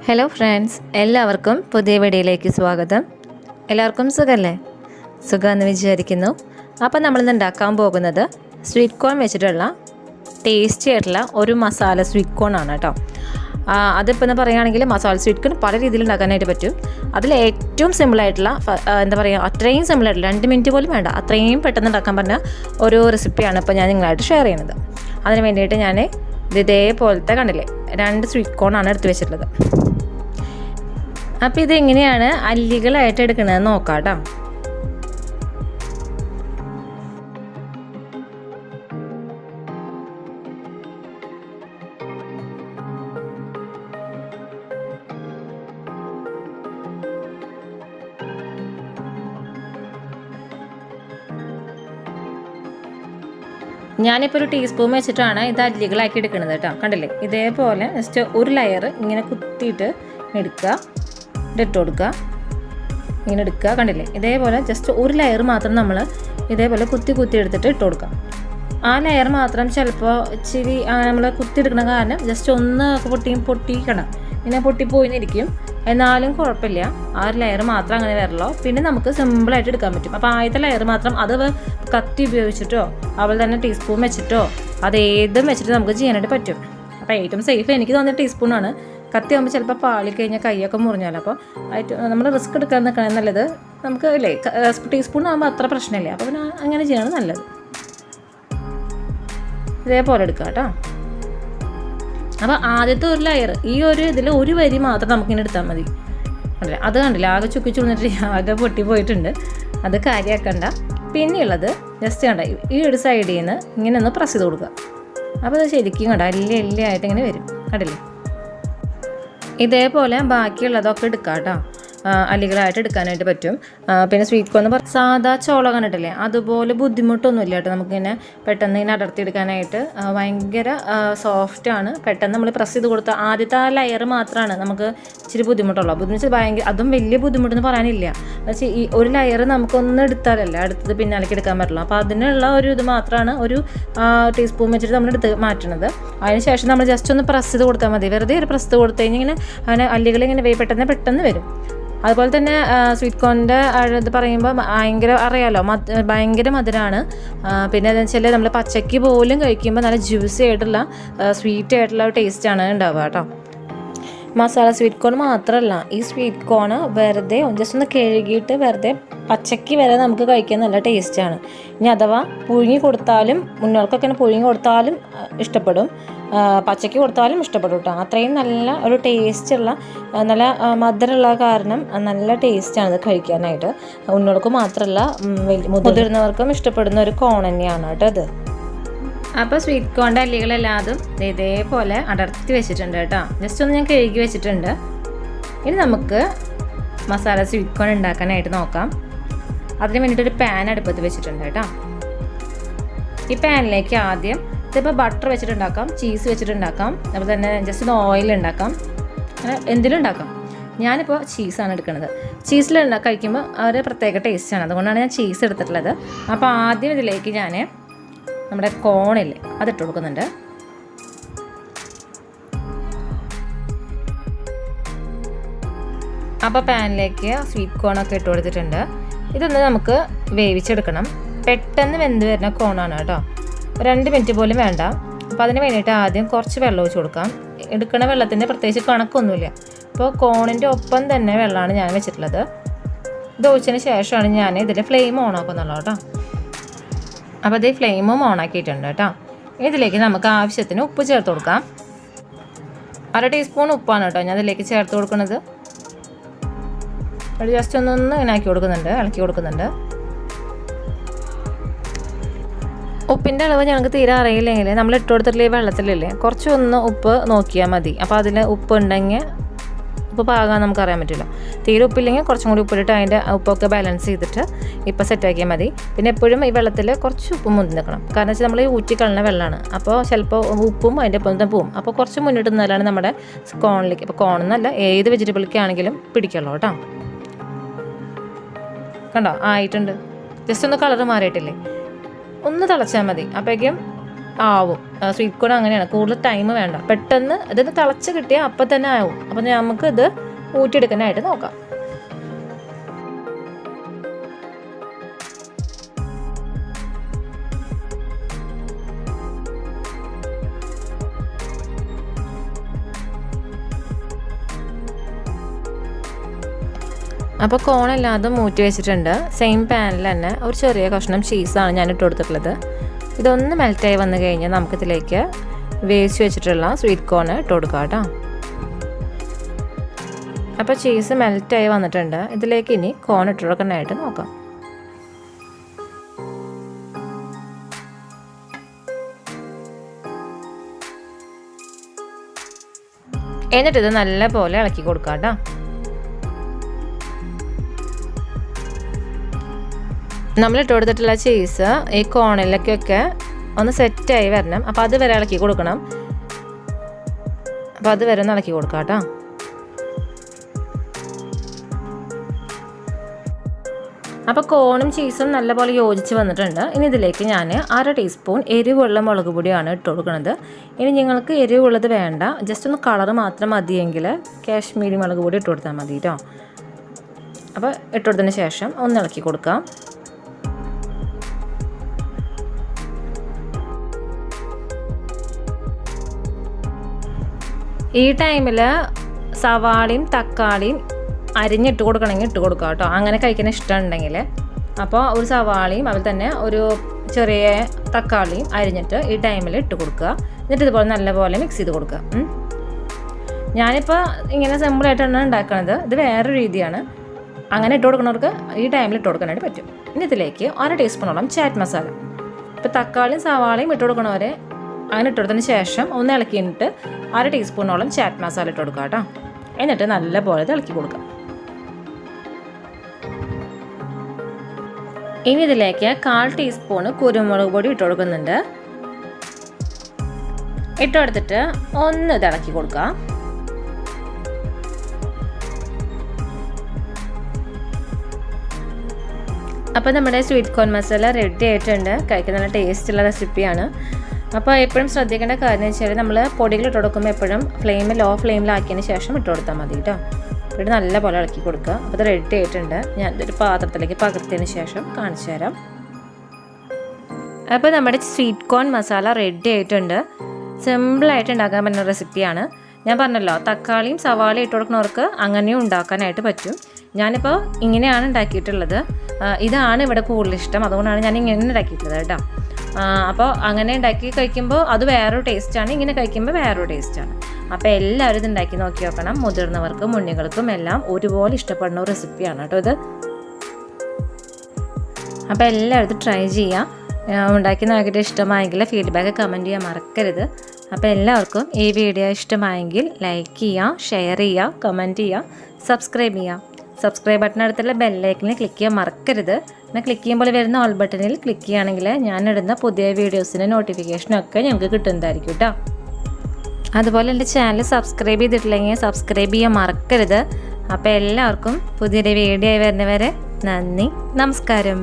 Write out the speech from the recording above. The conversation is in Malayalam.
ഹലോ ഫ്രണ്ട്സ്, എല്ലാവർക്കും പുതിയ വീഡിയോയിലേക്ക് സ്വാഗതം. എല്ലാവർക്കും സുഖമല്ലേ? സുഖമെന്ന് വിചാരിക്കുന്നു. അപ്പോൾ നമ്മളിന്ന് ഉണ്ടാക്കാൻ പോകുന്നത് സ്വീറ്റ് കോൺ വെച്ചിട്ടുള്ള ടേസ്റ്റി ആയിട്ടുള്ള ഒരു മസാല സ്വീറ്റ് കോൺ ആണ് കേട്ടോ. അതിപ്പോൾ എന്ന് പറയുകയാണെങ്കിൽ മസാല സ്വീറ്റ് കോൺ പല രീതിയിൽ ഉണ്ടാക്കാനായിട്ട് പറ്റും. അതിൽ ഏറ്റവും സിമ്പിളായിട്ടുള്ള എന്താ പറയുക, അത്രയും സിമ്പിളായിട്ടുള്ള 2 മിനിറ്റ് പോലും വേണ്ട, അത്രയും പെട്ടെന്ന് ഉണ്ടാക്കാൻ പറഞ്ഞ ഒരു റെസിപ്പിയാണ് ഇപ്പോൾ ഞാൻ നിങ്ങളായിട്ട് ഷെയർ ചെയ്യുന്നത്. അതിന് വേണ്ടിയിട്ട് ഞാൻ ഇതേപോലത്തെ കണ്ടില്ലേ 2 സ്വീറ്റ് കോണാണ് എടുത്ത് വെച്ചിട്ടുള്ളത്. അപ്പോൾ ഇതെങ്ങനെയാണ് അല്ലികളായിട്ട് എടുക്കണതെന്ന് നോക്കാം കേട്ടോ. ഞാനിപ്പോൾ ഒരു ടീസ്പൂൺ വെച്ചിട്ടാണ് ഇത് അല്ലികളാക്കി എടുക്കുന്നത് കേട്ടോ. കണ്ടില്ലേ, ഇതേപോലെ ജസ്റ്റ് ഒരു ലെയർ ഇങ്ങനെ കുത്തിയിട്ട് എടുക്കുക, ഇട്ട് കൊടുക്കുക, ഇങ്ങനെ എടുക്കുക. കണ്ടില്ലേ, ഇതേപോലെ ജസ്റ്റ് ഒരു ലെയർ മാത്രം നമ്മൾ ഇതേപോലെ കുത്തി എടുത്തിട്ട് ഇട്ട് കൊടുക്കാം. ആ ലെയർ മാത്രം ചിലപ്പോൾ ഇച്ചിരി നമ്മൾ കുത്തിയെടുക്കണ കാരണം ജസ്റ്റ് ഒന്ന് പൊട്ടിക്കണം, ഇങ്ങനെ പൊട്ടിപ്പോയിന്നിരിക്കും. എന്നാലും കുഴപ്പമില്ല, ആ ഒരു ലെയർ മാത്രം അങ്ങനെ വരല്ലോ. പിന്നെ നമുക്ക് സിമ്പിളായിട്ട് എടുക്കാൻ പറ്റും. അപ്പോൾ ആദ്യത്തെ ലെയർ മാത്രം അത് കത്തി ഉപയോഗിച്ചിട്ടോ അതുപോലെ തന്നെ ടീസ്പൂൺ വെച്ചിട്ടോ അതേതും വെച്ചിട്ട് നമുക്ക് ചെയ്യാനായിട്ട് പറ്റും. അപ്പോൾ ഏറ്റവും സേഫ് എനിക്ക് തോന്നിയ ടീസ്പൂണാണ്. കത്തി ആകുമ്പോൾ ചിലപ്പോൾ പാളിക്കഴിഞ്ഞാൽ കൈയൊക്കെ മുറിഞ്ഞാലോ. അപ്പോൾ നമ്മൾ റിസ്ക് എടുക്കാൻ നിൽക്കണേ നല്ലത്. നമുക്ക് അല്ലേ, ടീസ്പൂൺ ആകുമ്പോൾ അത്ര പ്രശ്നമില്ല. അപ്പോൾ പിന്നെ അങ്ങനെ ചെയ്യണം നല്ലത്. ഇതേപോലെ എടുക്കുക കേട്ടോ. അപ്പോൾ ആദ്യത്തെ ഒരു ലെയർ ഈ ഒരു ഇതിൽ ഒരു വരി മാത്രം നമുക്കിങ്ങനെ എടുത്താൽ മതി. അല്ലേ, അത് കണ്ടില്ല, ആകെ ചുക്കി ചുളിഞ്ഞിട്ട് ആകെ പൊട്ടിപ്പോയിട്ടുണ്ട്. അത് കാര്യമാക്കണ്ട. പിന്നെയുള്ളത് ജസ്റ്റ് കണ്ട ഈ ഒരു സൈഡിൽ നിന്ന് ഇങ്ങനെ ഒന്ന് പ്രസ് ചെയ്ത് കൊടുക്കുക. അപ്പോൾ അത് ശരിക്കും കണ്ട അല്ലിയായിട്ട് ഇങ്ങനെ വരും. കണ്ടില്ലേ, ഇതേപോലെ ബാക്കിയുള്ളതൊക്കെ എടുക്കാം കേട്ടോ. അല്ലികളായിട്ട് എടുക്കാനായിട്ട് പറ്റും. പിന്നെ സ്വീറ്റ് കോൺ എന്ന് സാധാ ചോള കണ്ടിട്ടില്ലേ, അതുപോലെ ബുദ്ധിമുട്ടൊന്നുമില്ല കേട്ടോ. നമുക്കിങ്ങനെ പെട്ടെന്ന് ഇങ്ങനെ അടർത്തിയെടുക്കാനായിട്ട് ഭയങ്കര സോഫ്റ്റാണ്. പെട്ടെന്ന് നമ്മൾ പ്രസ് ചെയ്ത് കൊടുത്താൽ ആദ്യത്തെ ആ ലെയർ മാത്രമാണ് നമുക്ക് ഇച്ചിരി ബുദ്ധിമുട്ടുള്ളൂ. ബുദ്ധിമുട്ട് ഭയങ്കര അതും വലിയ ബുദ്ധിമുട്ടെന്ന് പറയാനില്ല. പക്ഷേ ഈ ഒരു ലെയർ നമുക്കൊന്ന് എടുത്താലല്ല അടുത്തത് പിന്നാലേക്ക് എടുക്കാൻ പറ്റുള്ളൂ. അപ്പോൾ അതിനുള്ള ഒരു ഇത് മാത്രമാണ് ഒരു ടീസ്പൂൺ വെച്ചിട്ട് നമ്മൾ എടുത്ത് മാറ്റുന്നത്. അതിന് ശേഷം നമ്മൾ ജസ്റ്റ് ഒന്ന് പ്രസ് ചെയ്ത് കൊടുത്താൽ മതി. വെറുതെ ഒരു പ്രസ് ചെയ്ത് കൊടുത്തു കഴിഞ്ഞാൽ ഇങ്ങനെ അങ്ങനെ അല്ലികളിങ്ങനെ പെട്ടെന്ന് വരും. അതുപോലെ തന്നെ സ്വീറ്റ് കോണിൻ്റെ ഇത് പറയുമ്പോൾ ഭയങ്കര അറിയാലോ, ഭയങ്കര മധുരമാണ്. പിന്നെ എന്താണെന്ന് വെച്ചാൽ നമ്മൾ പച്ചയ്ക്ക് പോലും കഴിക്കുമ്പോൾ നല്ല ജ്യൂസി ആയിട്ടുള്ള സ്വീറ്റ് ആയിട്ടുള്ള ടേസ്റ്റാണ് ഉണ്ടാവുക കേട്ടോ. മസാല സ്വീറ്റ് കോൺ മാത്രമല്ല, ഈ സ്വീറ്റ് കോണ് വെറുതെ ജസ്റ്റ് ഒന്ന് കഴുകിയിട്ട് വെറുതെ പച്ചയ്ക്ക് വരെ നമുക്ക് കഴിക്കാൻ നല്ല ടേസ്റ്റാണ്. ഇനി അഥവാ പുഴുങ്ങി കൊടുത്താലും, മുന്നോർക്കൊക്കെ പുഴുങ്ങി കൊടുത്താലും ഇഷ്ടപ്പെടും, പച്ചയ്ക്ക് കൊടുത്താലും ഇഷ്ടപ്പെടും കേട്ടോ. അത്രയും നല്ല ഒരു ടേസ്റ്റുള്ള, നല്ല മധുരമുള്ള കാരണം നല്ല ടേസ്റ്റാണ് ഇത് കഴിക്കാനായിട്ട്. ഉന്നോൾക്ക് മാത്രമല്ല മുതിർന്നവർക്കും ഇഷ്ടപ്പെടുന്ന ഒരു കോൺ തന്നെയാണ് കേട്ടോ ഇത്. അപ്പോൾ സ്വീറ്റ് കോണിൻ്റെ അല്ലികളെല്ലാതും ഇതേപോലെ അടർത്തി വെച്ചിട്ടുണ്ട് കേട്ടോ. ജസ്റ്റ് ഒന്ന് ഞാൻ കഴുകി വെച്ചിട്ടുണ്ട്. ഇനി നമുക്ക് മസാല സ്വീറ്റ് കോൺ ഉണ്ടാക്കാനായിട്ട് നോക്കാം. അതിന് വേണ്ടിയിട്ടൊരു പാൻ അടുപ്പത്ത് വെച്ചിട്ടുണ്ട് കേട്ടോ. ഈ പാനിലേക്ക് ആദ്യം ഇതിപ്പോൾ ബട്ടർ വെച്ചിട്ടുണ്ടാക്കാം, ചീസ് വെച്ചിട്ടുണ്ടാക്കാം, അതുപോലെ തന്നെ ജസ്റ്റ് ഒന്ന് ഓയിൽ ഉണ്ടാക്കാം, അങ്ങനെ എന്തിലും ഉണ്ടാക്കാം. ഞാനിപ്പോൾ ചീസാണ് എടുക്കുന്നത്. ചീസിൽ കഴിക്കുമ്പോൾ ഒരു പ്രത്യേക ടേസ്റ്റാണ്, അതുകൊണ്ടാണ് ഞാൻ ചീസ് എടുത്തിട്ടുള്ളത്. അപ്പോൾ ആദ്യം ഇതിലേക്ക് ഞാൻ നമ്മുടെ കോണില്ലേ അതിട്ട് കൊടുക്കുന്നുണ്ട്. അപ്പോൾ പാനിലേക്ക് സ്വീറ്റ് കോണൊക്കെ ഇട്ട് കൊടുത്തിട്ടുണ്ട്. ഇതൊന്ന് നമുക്ക് വേവിച്ചെടുക്കണം. പെട്ടെന്ന് വെന്ത് വരുന്ന കോണാണ് കേട്ടോ. 2 മിനിറ്റ് പോലും വേണ്ട. അപ്പോൾ അതിന് വേണ്ടിയിട്ട് ആദ്യം കുറച്ച് വെള്ളം ഒഴിച്ച് കൊടുക്കാം. എടുക്കുന്ന വെള്ളത്തിൻ്റെ പ്രത്യേകിച്ച് കണക്കൊന്നുമില്ല. അപ്പോൾ കോണിൻ്റെ ഒപ്പം തന്നെ വെള്ളമാണ് ഞാൻ വെച്ചിട്ടുള്ളത്. ഇത് ഒഴിച്ചതിന് ശേഷമാണ് ഞാൻ ഇതിൽ ഫ്ലെയിം ഓൺ ആക്കുന്നുള്ളൂ കേട്ടോ. അപ്പോൾ ഇത് ഫ്ലെയിമും ഓൺ ആക്കിയിട്ടുണ്ട് കേട്ടോ. ഇതിലേക്ക് നമുക്ക് ആവശ്യത്തിന് ഉപ്പ് ചേർത്ത് കൊടുക്കാം. 1/2 ടീസ്പൂൺ ഉപ്പാണ് കേട്ടോ ഞാൻ ഇതിലേക്ക് ചേർത്ത് കൊടുക്കുന്നത്. അത് ജസ്റ്റ് ഒന്ന് ഇങ്ങനെ ഇളക്കി കൊടുക്കുന്നുണ്ട്. ഉപ്പിൻ്റെ അളവ് ഞങ്ങൾക്ക് തീരെ അറിയില്ലെങ്കിൽ നമ്മൾ ഇട്ട് കൊടുത്തിട്ടില്ലേ വെള്ളത്തിലില്ലേ കുറച്ചൊന്ന് ഉപ്പ് നോക്കിയാൽ മതി. അപ്പോൾ അതിൽ ഉപ്പ് ഉണ്ടെങ്കിൽ ഉപ്പ് പാകാൻ നമുക്കറിയാൻ പറ്റില്ല. തീരെ ഉപ്പില്ലെങ്കിൽ കുറച്ചും കൂടി ഉപ്പിലിട്ട് അതിൻ്റെ ഉപ്പൊക്കെ ബാലൻസ് ചെയ്തിട്ട് ഇപ്പോൾ സെറ്റാക്കിയാൽ മതി. പിന്നെ എപ്പോഴും ഈ വെള്ളത്തിൽ കുറച്ച് ഉപ്പ് മുന്തി നിൽക്കണം. കാരണം വെച്ചാൽ നമ്മൾ ഈ ഊറ്റിക്കളഞ്ഞ വെള്ളമാണ്. അപ്പോൾ ചിലപ്പോൾ ഉപ്പും അതിൻ്റെ ഒപ്പം തന്നെ പോവും. അപ്പോൾ കുറച്ച് മുന്നിട്ട് നിന്നാലാണ് നമ്മുടെ കോണിലേക്ക്, ഇപ്പോൾ കോണെന്നല്ല ഏത് വെജിറ്റബിളിക്കാണെങ്കിലും പിടിക്കുള്ളൂ കേട്ടോ. കണ്ടോ, ആയിട്ടുണ്ട്. ജസ്റ്റ് ഒന്ന് കളറ് മാറിയിട്ടില്ലേ, ഒന്ന് തിളച്ചാൽ മതി. അപ്പോഴേക്കും ആവും. സ്വീറ്റ് കോൺ അങ്ങനെയാണ്, കൂടുതൽ ടൈം വേണ്ട, പെട്ടെന്ന് ഇതൊന്ന് തിളച്ച് കിട്ടിയാൽ അപ്പം തന്നെ ആവും. അപ്പം നമുക്ക് ഇത് ഊറ്റിയെടുക്കാനായിട്ട് നോക്കാം. അപ്പോൾ കോണെല്ലാതും മൂറ്റി വെച്ചിട്ടുണ്ട്. സെയിം പാനിൽ തന്നെ ഒരു ചെറിയ കഷ്ണം ചീസാണ് ഞാൻ ഇട്ട് കൊടുത്തിട്ടുള്ളത്. ഇതൊന്ന് മെൽറ്റായി വന്നു കഴിഞ്ഞാൽ നമുക്കിതിലേക്ക് വേവിച്ച് വെച്ചിട്ടുള്ള സ്വീറ്റ് കോൺ ഇട്ട് കൊടുക്കാം കേട്ടോ. അപ്പോൾ ചീസ് മെൽറ്റായി വന്നിട്ടുണ്ട്. ഇതിലേക്ക് ഇനി കോൺ ഇട്ട് കൊടുക്കാനായിട്ട് നോക്കാം. എന്നിട്ടിത് നല്ല പോലെ ഇളക്കി കൊടുക്കാം കേട്ടോ. നമ്മളിട്ട് കൊടുത്തിട്ടുള്ള ചീസ് ഈ കോണിലേക്കൊക്കെ ഒന്ന് സെറ്റായി വരണം. അപ്പോൾ അത് വരെ ഇളക്കി കൊടുക്കണം. അപ്പോൾ അത് വരെ ഒന്ന് ഇളക്കി കൊടുക്കാം കേട്ടോ. അപ്പോൾ കോണും ചീസും നല്ലപോലെ യോജിച്ച് വന്നിട്ടുണ്ട്. ഇനി ഇതിലേക്ക് ഞാൻ 1/2 ടീസ്പൂൺ എരിവുള്ള മുളക് പൊടിയാണ് ഇട്ട് കൊടുക്കുന്നത്. ഇനി നിങ്ങൾക്ക് എരിവുള്ളത് വേണ്ട, ജസ്റ്റ് ഒന്ന് കളറ് മാത്രം മതിയെങ്കിൽ കാശ്മീരി മുളക് പൊടി ഇട്ട് കൊടുത്താൽ മതി കേട്ടോ. അപ്പോൾ ഇട്ട് കൊടുത്തതിന് ശേഷം ഒന്ന് ഇളക്കി കൊടുക്കാം. ഈ ടൈമിൽ സവാളയും തക്കാളിയും അരിഞ്ഞിട്ട് കൊടുക്കണമെങ്കിൽ ഇട്ട് കൊടുക്കുക കേട്ടോ, അങ്ങനെ കഴിക്കാൻ ഇഷ്ടമുണ്ടെങ്കിൽ. അപ്പോൾ ഒരു സവാളയും അതിൽ തന്നെ ഒരു ചെറിയ തക്കാളിയും അരിഞ്ഞിട്ട് ഈ ടൈമിൽ ഇട്ട് കൊടുക്കുക. എന്നിട്ട് ഇതുപോലെ നല്ലപോലെ മിക്സ് ചെയ്ത് കൊടുക്കുക. ഞാനിപ്പോൾ ഇങ്ങനെ സിമ്പിളായിട്ടാണ് ഉണ്ടാക്കുന്നത്. ഇത് വേറൊരു രീതിയാണ്. അങ്ങനെ ഇട്ട് കൊടുക്കുന്നവർക്ക് ഈ ടൈമിൽ ഇട്ട് കൊടുക്കാനായിട്ട് പറ്റും. ഇനി ഇതിലേക്ക് 1/2 ടീസ്പൂണോളം ചാറ്റ് മസാല. ഇപ്പോൾ തക്കാളിയും സവാളയും ഇട്ട് കൊടുക്കണവരെ അങ്ങനെ ഇട്ട് കൊടുത്തതിന് ശേഷം ഒന്ന് ഇളക്കിയിട്ട് 1/2 ടീസ്പൂണോളം ചാറ്റ് മസാല ഇട്ട് കൊടുക്കുക കേട്ടോ. എന്നിട്ട് നല്ലപോലെ ഇളക്കി കൊടുക്കുക. ഇനി ഇതിലേക്ക് 1/4 ടീസ്പൂണ് കുരുമുളക് പൊടി ഇട്ട് കൊടുക്കുന്നുണ്ട്. ഇട്ട് കൊടുത്തിട്ട് ഒന്ന് ഇളക്കി കൊടുക്കുക. അപ്പോൾ നമ്മുടെ സ്വീറ്റ് കോൺ മസാല റെഡി ആയിട്ടുണ്ട്. കഴിക്കുന്ന നല്ല ടേസ്റ്റുള്ള റെസിപ്പിയാണ്. അപ്പോൾ എപ്പോഴും ശ്രദ്ധിക്കേണ്ട കാര്യം എന്ന് വെച്ചാൽ നമ്മൾ പൊടികൾ ഇട്ട് കൊടുക്കുമ്പോൾ എപ്പോഴും ലോ ഫ്ലെയിമിലാക്കിയതിന് ശേഷം ഇട്ട് കൊടുത്താൽ മതി കേട്ടോ. ഇവിടെ നല്ല പോലെ ഇളക്കി കൊടുക്കുക. അപ്പോൾ അത് റെഡി ആയിട്ടുണ്ട്. ഞാൻ ഇതൊരു പാത്രത്തിലേക്ക് പകർത്തിയതിന് ശേഷം കാണിച്ചു തരാം. അപ്പോൾ നമ്മുടെ സ്വീറ്റ് കോൺ മസാല റെഡി ആയിട്ടുണ്ട്. സിമ്പിളായിട്ട് ഉണ്ടാക്കാൻ പറ്റുന്ന റെസിപ്പിയാണ്. ഞാൻ പറഞ്ഞല്ലോ, തക്കാളിയും സവാളയും ഇട്ട് കൊടുക്കുന്നവർക്ക് അങ്ങനെയും ഉണ്ടാക്കാനായിട്ട് പറ്റും. ഞാനിപ്പോൾ ഇങ്ങനെയാണ് ഉണ്ടാക്കിയിട്ടുള്ളത്. ഇതാണ് ഇവിടെ കൂടുതൽ ഇഷ്ടം, അതുകൊണ്ടാണ് ഞാൻ ഇങ്ങനെ ഉണ്ടാക്കിയിട്ടുള്ളത് കേട്ടോ. അപ്പോൾ അങ്ങനെ ഉണ്ടാക്കി കഴിക്കുമ്പോൾ അത് വേറൊരു ടേസ്റ്റാണ്, ഇങ്ങനെ കഴിക്കുമ്പോൾ വേറൊരു ടേസ്റ്റാണ്. അപ്പോൾ എല്ലാവരും ഇത് ഉണ്ടാക്കി നോക്കി നോക്കണം. മുതിർന്നവർക്കും ഉണ്ണികൾക്കും എല്ലാം ഒരുപോലെ ഇഷ്ടപ്പെടുന്ന ഒരു റെസിപ്പിയാണ് കേട്ടോ ഇത്. അപ്പോൾ എല്ലാവരും ഇത് ട്രൈ ചെയ്യാം. ഉണ്ടാക്കി നോക്കിയിട്ട് ഇഷ്ടമായെങ്കിൽ ഫീഡ്ബാക്ക് കമൻറ്റ് ചെയ്യാൻ മറക്കരുത്. അപ്പോൾ എല്ലാവർക്കും ഈ വീഡിയോ ഇഷ്ടമായെങ്കിൽ ലൈക്ക് ചെയ്യുക, ഷെയർ ചെയ്യുക, കമൻറ്റ് ചെയ്യുക, സബ്സ്ക്രൈബ് ചെയ്യുക. സബ്സ്ക്രൈബ് ബട്ടണടുത്തുള്ള ബെല്ലൈക്കണിൽ ക്ലിക്ക് ചെയ്യാൻ മറക്കരുത്. പിന്നെ ക്ലിക്ക് ചെയ്യുമ്പോൾ വരുന്ന ഓൾ ബട്ടണിൽ ക്ലിക്ക് ചെയ്യുകയാണെങ്കിൽ ഞാനിടുന്ന പുതിയ വീഡിയോസിൻ്റെ നോട്ടിഫിക്കേഷനൊക്കെ ഞങ്ങൾക്ക് കിട്ടുന്നതായിരിക്കും കേട്ടോ. അതുപോലെ എൻ്റെ ചാനൽ സബ്സ്ക്രൈബ് ചെയ്തിട്ടില്ലെങ്കിൽ സബ്സ്ക്രൈബ് ചെയ്യാൻ മറക്കരുത്. അപ്പോൾ എല്ലാവർക്കും പുതിയൊരു വീഡിയോ ആയി വരുന്നവരെ നന്ദി, നമസ്കാരം.